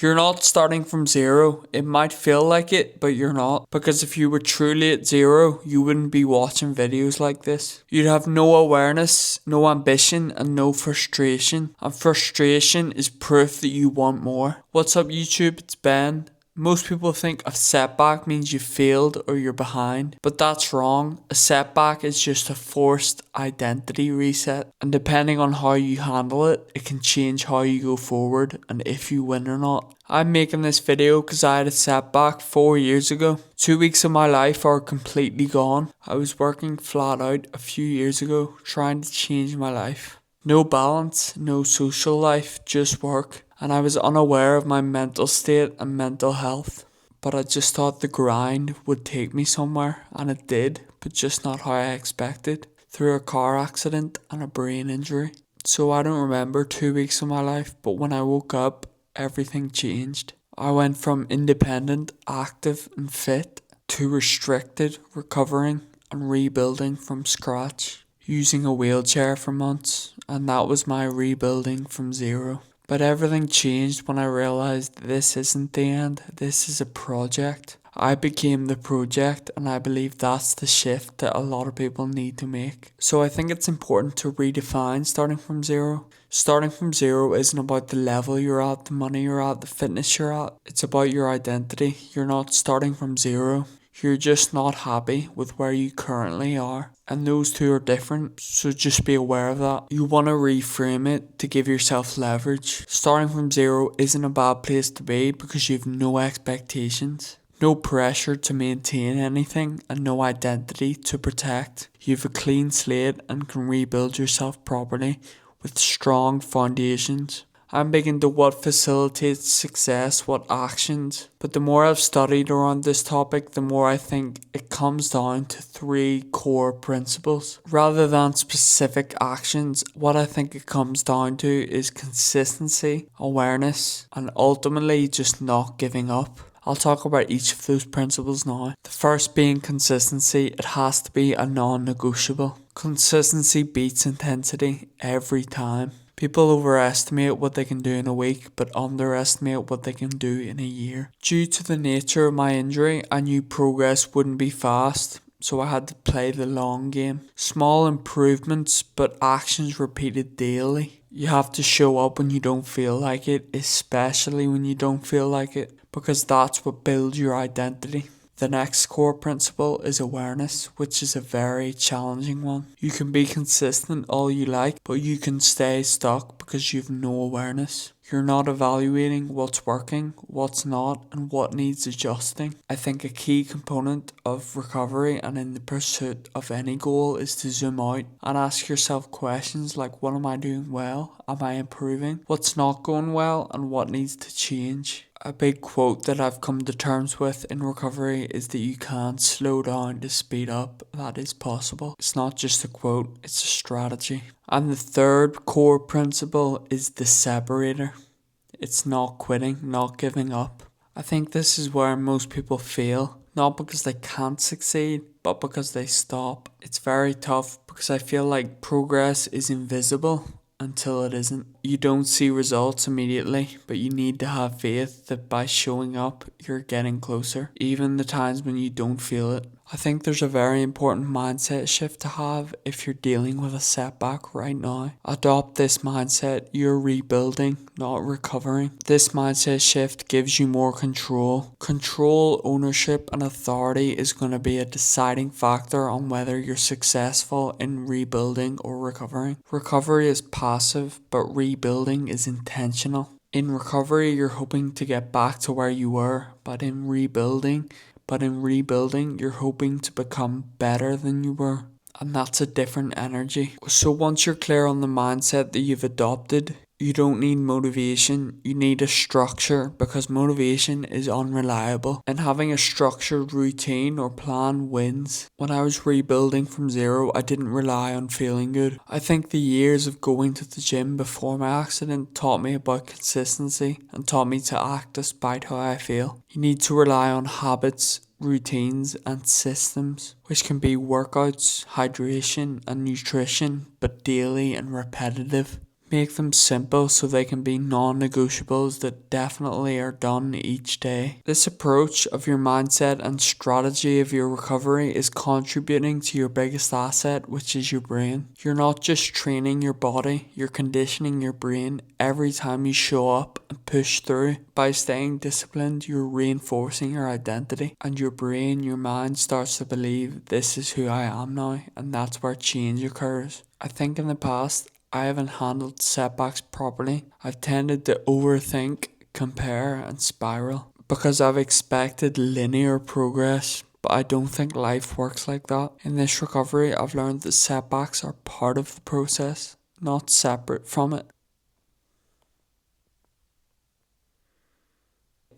You're not starting from zero. It might feel like it, but you're not. Because if you were truly at zero, you wouldn't be watching videos like this. You'd have no awareness, no ambition, and no frustration. And frustration is proof that you want more. What's up, YouTube? It's Ben. Most people think a setback means you failed or you're behind, but that's wrong. A setback is just a forced identity reset, and depending on how you handle it, it can change how you go forward and if you win or not. I'm making this video because I had a setback 4 years ago. 2 weeks of my life are completely gone. I was working flat out a few years ago, trying to change my life. No balance, no social life, just work. And I was unaware of my mental state and mental health. But I just thought the grind would take me somewhere, and it did, but just not how I expected, through a car accident and a brain injury. So I don't remember 2 weeks of my life, but when I woke up, everything changed. I went from independent, active and fit to restricted, recovering and rebuilding from scratch, using a wheelchair for months, and that was my rebuilding from zero. But everything changed when I realised this isn't the end, this is a project. I became the project, and I believe that's the shift that a lot of people need to make. So I think it's important to redefine starting from zero. Starting from zero isn't about the level you're at, the money you're at, the fitness you're at. It's about your identity. You're not starting from zero. You're just not happy with where you currently are. And those two are different, so just be aware of that. You want to reframe it to give yourself leverage. Starting from zero isn't a bad place to be because you have no expectations, no pressure to maintain anything, and no identity to protect. You have a clean slate and can rebuild yourself properly with strong foundations. I'm big into what facilitates success, what actions, but the more I've studied around this topic, the more I think it comes down to 3 core principles. Rather than specific actions, what I think it comes down to is consistency, awareness, and ultimately just not giving up. I'll talk about each of those principles now. The first being consistency. It has to be a non-negotiable. Consistency beats intensity every time. People overestimate what they can do in a week, but underestimate what they can do in a year. Due to the nature of my injury, I knew progress wouldn't be fast, so I had to play the long game. Small improvements, but actions repeated daily. You have to show up when you don't feel like it, especially when you don't feel like it, because that's what builds your identity. The next core principle is awareness, which is a very challenging one. You can be consistent all you like, but you can stay stuck because you have no awareness. You're not evaluating what's working, what's not, and what needs adjusting. I think a key component of recovery and in the pursuit of any goal is to zoom out and ask yourself questions like, what am I doing well? Am I improving? What's not going well, and what needs to change? A big quote that I've come to terms with in recovery is that you can't slow down to speed up. That is possible. It's not just a quote, it's a strategy. And the third core principle is the separator. It's not quitting, not giving up. I think this is where most people fail, not because they can't succeed, but because they stop. It's very tough because I feel like progress is invisible until it isn't. You don't see results immediately, but you need to have faith that by showing up, you're getting closer, even the times when you don't feel it. I think there's a very important mindset shift to have if you're dealing with a setback right now. Adopt this mindset. You're rebuilding, not recovering. This mindset shift gives you more control. Control, ownership, and authority is going to be a deciding factor on whether you're successful in rebuilding or recovering. Recovery is passive, but rebuilding is intentional. In recovery, you're hoping to get back to where you were, but in rebuilding, you're hoping to become better than you were. And that's a different energy. So once you're clear on the mindset that you've adopted, you don't need motivation, you need a structure, because motivation is unreliable. And having a structured routine or plan wins. When I was rebuilding from zero, I didn't rely on feeling good. I think the years of going to the gym before my accident taught me about consistency and taught me to act despite how I feel. You need to rely on habits, routines and systems, which can be workouts, hydration and nutrition, but daily and repetitive. Make them simple so they can be non-negotiables that definitely are done each day. This approach of your mindset and strategy of your recovery is contributing to your biggest asset, which is your brain. You're not just training your body, you're conditioning your brain every time you show up and push through. By staying disciplined, you're reinforcing your identity, and your brain, your mind starts to believe this is who I am now, and that's where change occurs. I think in the past, I haven't handled setbacks properly. I've tended to overthink, compare, and spiral because I've expected linear progress, but I don't think life works like that. In this recovery, I've learned that setbacks are part of the process, not separate from it.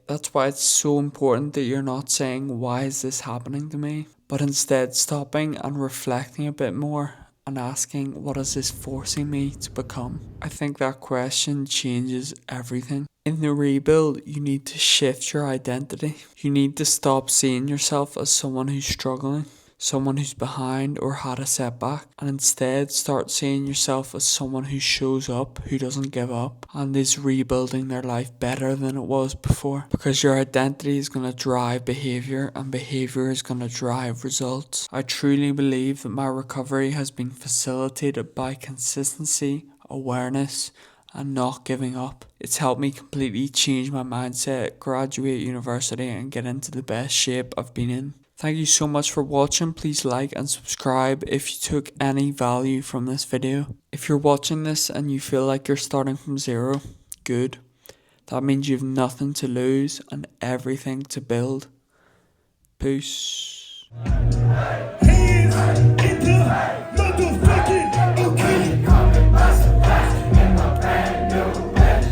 That's why it's so important that you're not saying, why is this happening to me? But instead stopping and reflecting a bit more and asking, what is this forcing me to become? I think that question changes everything. In the rebuild, you need to shift your identity. You need to stop seeing yourself as someone who's struggling, someone who's behind or had a setback, and instead start seeing yourself as someone who shows up, who doesn't give up, and is rebuilding their life better than it was before. Because your identity is going to drive behaviour, and behaviour is going to drive results. I truly believe that my recovery has been facilitated by consistency, awareness, and not giving up. It's helped me completely change my mindset, graduate university, and get into the best shape I've been in. Thank you so much for watching. Please like and subscribe if you took any value from this video. If you're watching this and you feel like you're starting from zero, good. That means you have nothing to lose and everything to build. Peace.